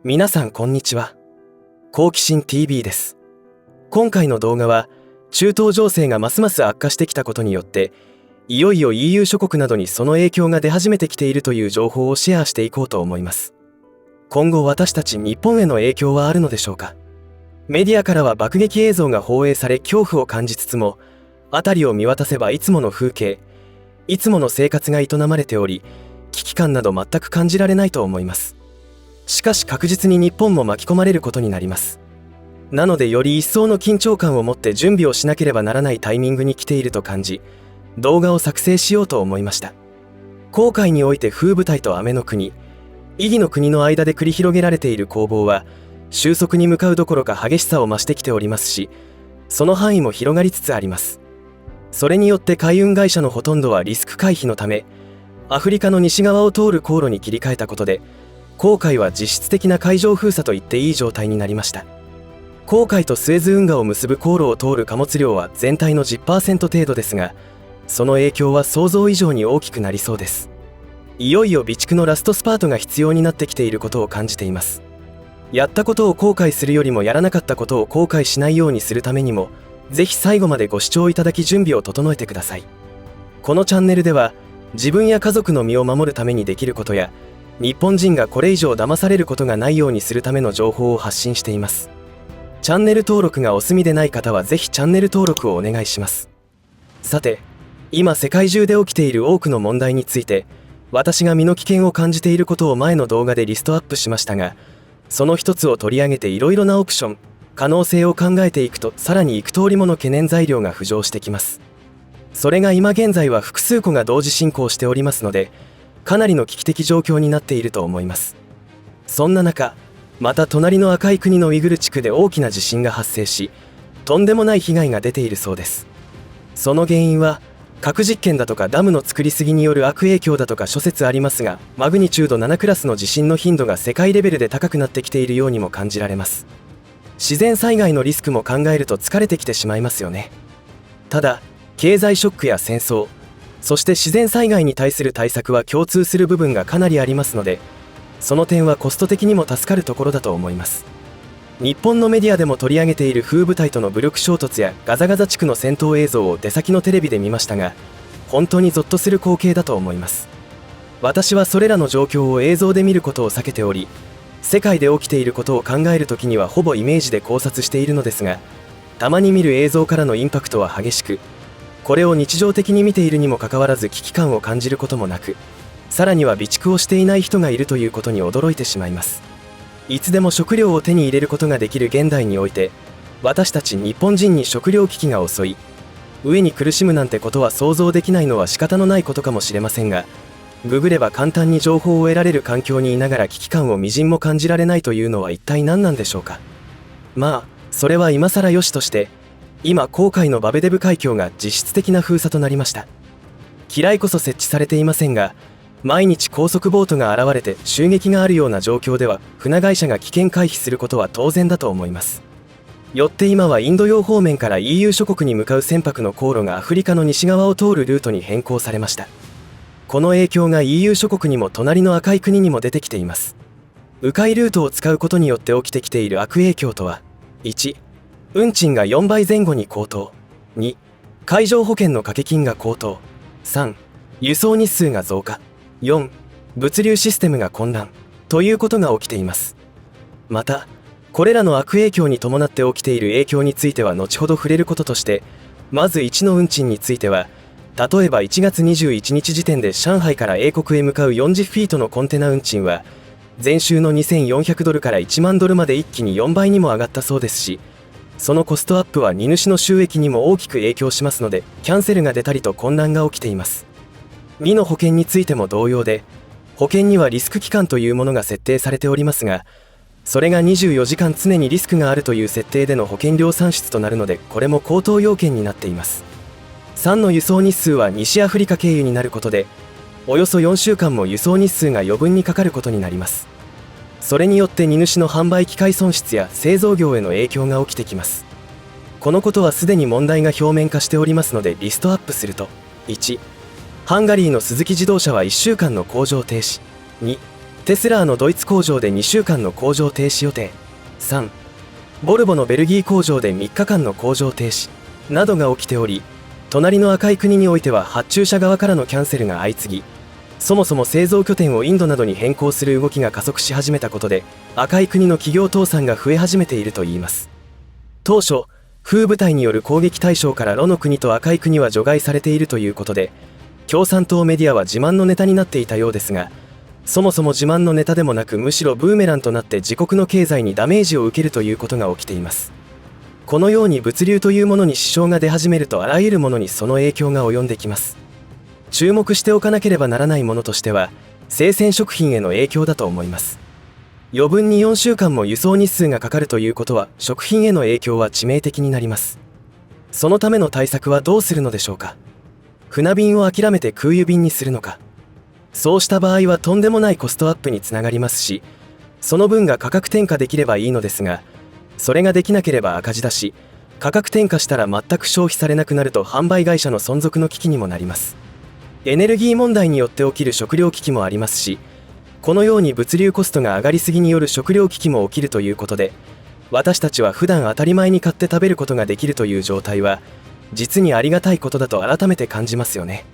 皆さんこんにちは。好奇心 TV です。今回の動画は中東情勢がますます悪化してきたことによって、いよいよ EU 諸国などにその影響が出始めてきているという情報をシェアしていこうと思います。今後私たち日本への影響はあるのでしょうか。メディアからは爆撃映像が放映され恐怖を感じつつも、辺りを見渡せばいつもの風景、いつもの生活が営まれており、危機感など全く感じられないと思います。しかし確実に日本も巻き込まれることになります。なのでより一層の緊張感を持って準備をしなければならないタイミングに来ていると感じ、動画を作成しようと思いました。航海において風部隊と雨の国、意義の国の間で繰り広げられている攻防は収束に向かうどころか激しさを増してきておりますし、その範囲も広がりつつあります。それによって海運会社のほとんどはリスク回避のため、アフリカの西側を通る航路に切り替えたことで、航海は実質的な海上封鎖と言っていい状態になりました。航海とスエズ運河を結ぶ航路を通る貨物量は全体の 10% 程度ですが、その影響は想像以上に大きくなりそうです。いよいよ備蓄のラストスパートが必要になってきていることを感じています。やったことを後悔するよりもやらなかったことを後悔しないようにするためにも、ぜひ最後までご視聴いただき準備を整えてください。このチャンネルでは自分や家族の身を守るためにできることや、日本人がこれ以上騙されることがないようにするための情報を発信しています。チャンネル登録がお済みでない方はぜひチャンネル登録をお願いします。さて、今世界中で起きている多くの問題について、私が身の危険を感じていることを前の動画でリストアップしましたが、その一つを取り上げていろいろなオプション、可能性を考えていくと、さらに幾通りもの懸念材料が浮上してきます。それが今現在は複数個が同時進行しておりますので、かなりの危機的状況になっていると思います。そんな中、また隣の赤い国のウイグル地区で大きな地震が発生し、とんでもない被害が出ているそうです。その原因は核実験だとかダムの作りすぎによる悪影響だとか諸説ありますが、マグニチュード7クラスの地震の頻度が世界レベルで高くなってきているようにも感じられます。自然災害のリスクも考えると疲れてきてしまいますよね。ただ、経済ショックや戦争、そして自然災害に対する対策は共通する部分がかなりありますので、その点はコスト的にも助かるところだと思います。日本のメディアでも取り上げている風部隊との武力衝突やガザガザ地区の戦闘映像を出先のテレビで見ましたが、本当にゾッとする光景だと思います。私はそれらの状況を映像で見ることを避けており、世界で起きていることを考えるときにはほぼイメージで考察しているのですが、たまに見る映像からのインパクトは激しく、これを日常的に見ているにもかかわらず危機感を感じることもなく、さらには備蓄をしていない人がいるということに驚いてしまいます。いつでも食料を手に入れることができる現代において、私たち日本人に食料危機が襲い、飢えに苦しむなんてことは想像できないのは仕方のないことかもしれませんが、ググれば簡単に情報を得られる環境にいながら危機感をみじんも感じられないというのは一体何なんでしょうか。まあ、それは今更よしとして、今航海のバベデブ海峡が実質的な封鎖となりました。機雷こそ設置されていませんが、毎日高速ボートが現れて襲撃があるような状況では、船会社が危険回避することは当然だと思います。よって今はインド洋方面から EU 諸国に向かう船舶の航路がアフリカの西側を通るルートに変更されました。この影響が EU 諸国にも隣の赤い国にも出てきています。迂回ルートを使うことによって起きてきている悪影響とは、1、運賃が4倍前後に高騰。2、海上保険の掛け金が高騰。3、輸送日数が増加。4、物流システムが混乱。ということが起きています。また、これらの悪影響に伴って起きている影響については後ほど触れることとして、まず1の運賃については、例えば1月21日時点で上海から英国へ向かう40フィートのコンテナ運賃は、前週の2400ドルから1万ドルまで一気に4倍にも上がったそうですし、そのコストアップは荷主の収益にも大きく影響しますので、キャンセルが出たりと混乱が起きています。2の保険についても同様で、保険にはリスク期間というものが設定されておりますが、それが24時間常にリスクがあるという設定での保険料算出となるので、これも高騰要件になっています。3の輸送日数は西アフリカ経由になることで、およそ4週間も輸送日数が余分にかかることになります。それによって荷主の販売機会損失や製造業への影響が起きてきます。このことはすでに問題が表面化しておりますので、リストアップすると、1、ハンガリーのスズキ自動車は1週間の工場停止。2、テスラーのドイツ工場で2週間の工場停止予定。3、ボルボのベルギー工場で3日間の工場停止などが起きており、隣の赤い国においては発注者側からのキャンセルが相次ぎ、そもそも製造拠点をインドなどに変更する動きが加速し始めたことで、赤い国の企業倒産が増え始めているといいます。当初、風部隊による攻撃対象からロの国と赤い国は除外されているということで、共産党メディアは自慢のネタになっていたようですが、そもそも自慢のネタでもなく、むしろブーメランとなって自国の経済にダメージを受けるということが起きています。このように物流というものに支障が出始めると、あらゆるものにその影響が及んできます。注目しておかなければならないものとしては、生鮮食品への影響だと思います。余分に4週間も輸送日数がかかるということは、食品への影響は致命的になります。そのための対策はどうするのでしょうか。船便を諦めて空輸便にするのか。そうした場合はとんでもないコストアップにつながりますし、その分が価格転嫁できればいいのですが、それができなければ赤字だし、価格転嫁したら全く消費されなくなると販売会社の存続の危機にもなります。エネルギー問題によって起きる食料危機もありますし、このように物流コストが上がりすぎによる食料危機も起きるということで、私たちは普段当たり前に買って食べることができるという状態は、実にありがたいことだと改めて感じますよね。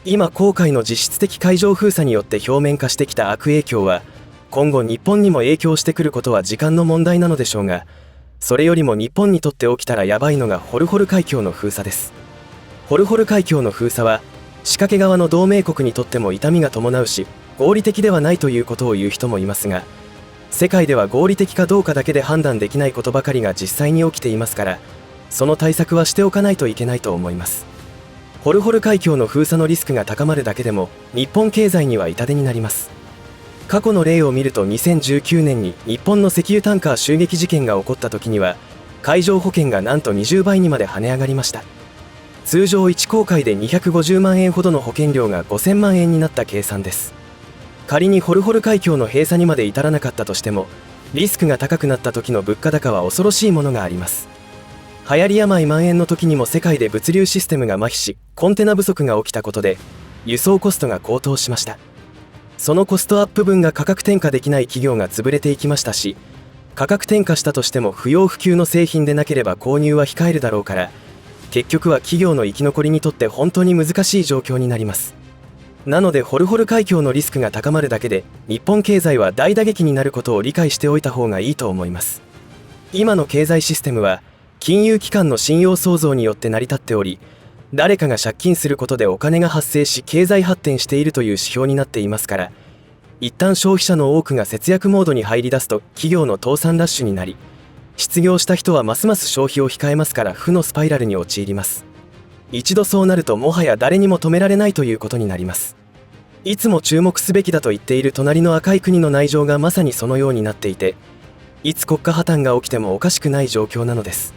今、紅海の実質的海上封鎖によって表面化してきた悪影響は、今後日本にも影響してくることは時間の問題なのでしょうが、それよりも日本にとって起きたらやばいのがホルホル海峡の封鎖です。ホルホル海峡の封鎖は、仕掛け側の同盟国にとっても痛みが伴うし、合理的ではないということを言う人もいますが、世界では合理的かどうかだけで判断できないことばかりが実際に起きていますから、その対策はしておかないといけないと思います。ホルホル海峡の封鎖のリスクが高まるだけでも日本経済には痛手になります。過去の例を見ると、2019年に日本の石油タンカー襲撃事件が起こった時には、海上保険がなんと20倍にまで跳ね上がりました。通常1航海で250万円ほどの保険料が5000万円になった計算です。仮にホルホル海峡の閉鎖にまで至らなかったとしても、リスクが高くなった時の物価高は恐ろしいものがあります。流行り病蔓延の時にも世界で物流システムが麻痺し、コンテナ不足が起きたことで輸送コストが高騰しました。そのコストアップ分が価格転嫁できない企業が潰れていきましたし、価格転嫁したとしても不要不急の製品でなければ購入は控えるだろうから、結局は企業の生き残りにとって本当に難しい状況になります。なのでホルホル海峡のリスクが高まるだけで日本経済は大打撃になることを理解しておいた方がいいと思います。今の経済システムは金融機関の信用創造によって成り立っており、誰かが借金することでお金が発生し経済発展しているという指標になっていますから、一旦消費者の多くが節約モードに入り出すと企業の倒産ラッシュになり、失業した人はますます消費を控えますから負のスパイラルに陥ります。一度そうなるともはや誰にも止められないということになります。いつも注目すべきだと言っている隣の赤い国の内情がまさにそのようになっていて、いつ国家破綻が起きてもおかしくない状況なのです。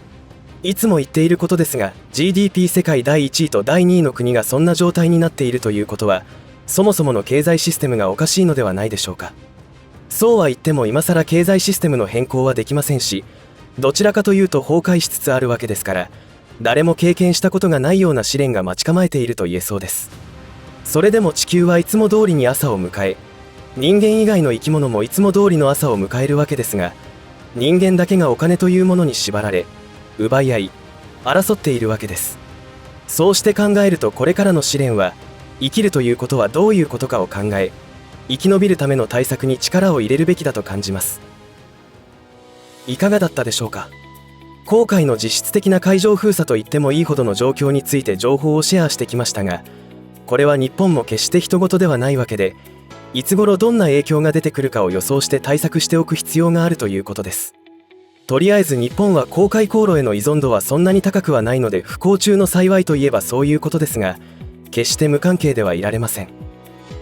いつも言っていることですが、 GDP 世界第1位と第2位の国がそんな状態になっているということは、そもそもの経済システムがおかしいのではないでしょうか。そうは言っても今更経済システムの変更はできませんし、どちらかというと崩壊しつつあるわけですから、誰も経験したことがないような試練が待ち構えていると言えそうです。それでも地球はいつも通りに朝を迎え、人間以外の生き物もいつも通りの朝を迎えるわけですが、人間だけがお金というものに縛られ、奪い合い争っているわけです。そうして考えると、これからの試練は生きるということはどういうことかを考え、生き延びるための対策に力を入れるべきだと感じます。いかがだったでしょうか。紅海の実質的な海上封鎖と言ってもいいほどの状況について情報をシェアしてきましたが、これは日本も決して人事ではないわけで、いつ頃どんな影響が出てくるかを予想して対策しておく必要があるということです。とりあえず日本は公海航路への依存度はそんなに高くはないので、不幸中の幸いといえばそういうことですが、決して無関係ではいられません。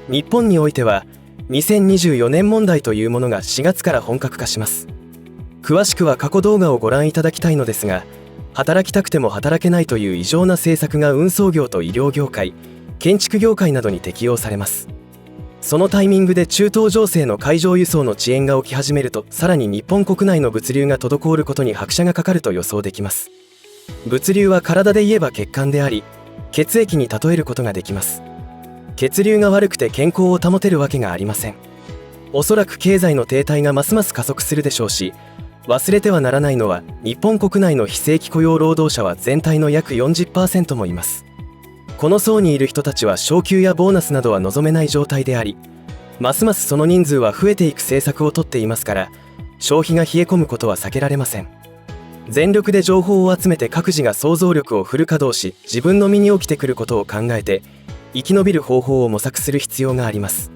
日本においては2024年問題というものが4月から本格化します。詳しくは過去動画をご覧いただきたいのですが、働きたくても働けないという異常な政策が運送業と医療業界、建築業界などに適用されます。そのタイミングで中東情勢の海上輸送の遅延が起き始めると、さらに日本国内の物流が滞ることに拍車がかかると予想できます。物流は体で言えば血管であり、血液に例えることができます。血流が悪くて健康を保てるわけがありません。おそらく経済の停滞がますます加速するでしょうし、忘れてはならないのは日本国内の非正規雇用労働者は全体の約 40% もいます。この層にいる人たちは昇給やボーナスなどは望めない状態であり、ますますその人数は増えていく政策をとっていますから、消費が冷え込むことは避けられません。全力で情報を集めて各自が想像力をフル稼働し、自分の身に起きてくることを考えて生き延びる方法を模索する必要があります。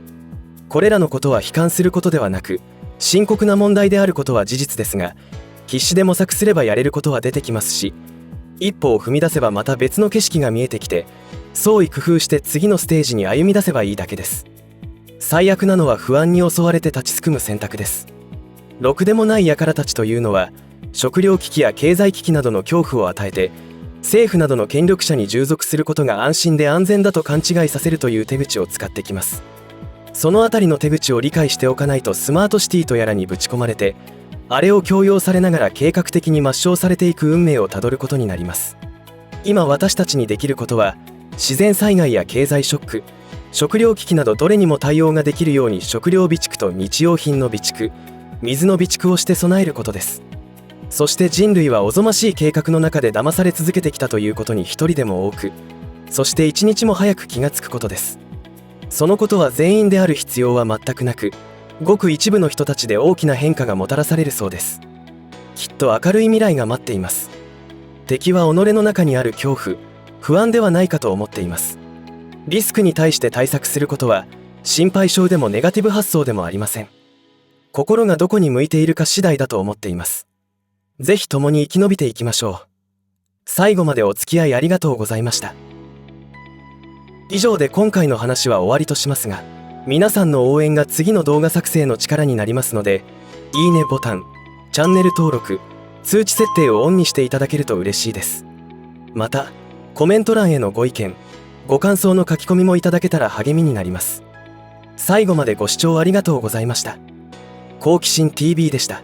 これらのことは悲観することではなく、深刻な問題であることは事実ですが、必死で模索すればやれることは出てきますし、一歩を踏み出せばまた別の景色が見えてきて、創意工夫して次のステージに歩み出せばいいだけです。最悪なのは不安に襲われて立ちすくむ選択です。ろくでもない輩たちというのは、食糧危機や経済危機などの恐怖を与えて、政府などの権力者に従属することが安心で安全だと勘違いさせるという手口を使ってきます。そのあたりの手口を理解しておかないと、スマートシティとやらにぶち込まれて、あれを強要されながら計画的に抹消されていく運命をたどることになります。今私たちにできることは、自然災害や経済ショック、食糧危機などどれにも対応ができるように食料備蓄と日用品の備蓄、水の備蓄をして備えることです。そして人類はおぞましい計画の中で騙され続けてきたということに一人でも多く、そして一日も早く気がつくことです。そのことは全員である必要は全くなく、ごく一部の人たちで大きな変化がもたらされるそうです。きっと明るい未来が待っています。敵は己の中にある恐怖、不安ではないかと思っています。リスクに対して対策することは心配性でもネガティブ発想でもありません。心がどこに向いているか次第だと思っています。ぜひ共に生き延びていきましょう。最後までお付き合いありがとうございました。以上で今回の話は終わりとしますが、皆さんの応援が次の動画作成の力になりますので、いいねボタン、チャンネル登録、通知設定をオンにしていただけると嬉しいです。また、コメント欄へのご意見、ご感想の書き込みもいただけたら励みになります。最後までご視聴ありがとうございました。好奇心 TV でした。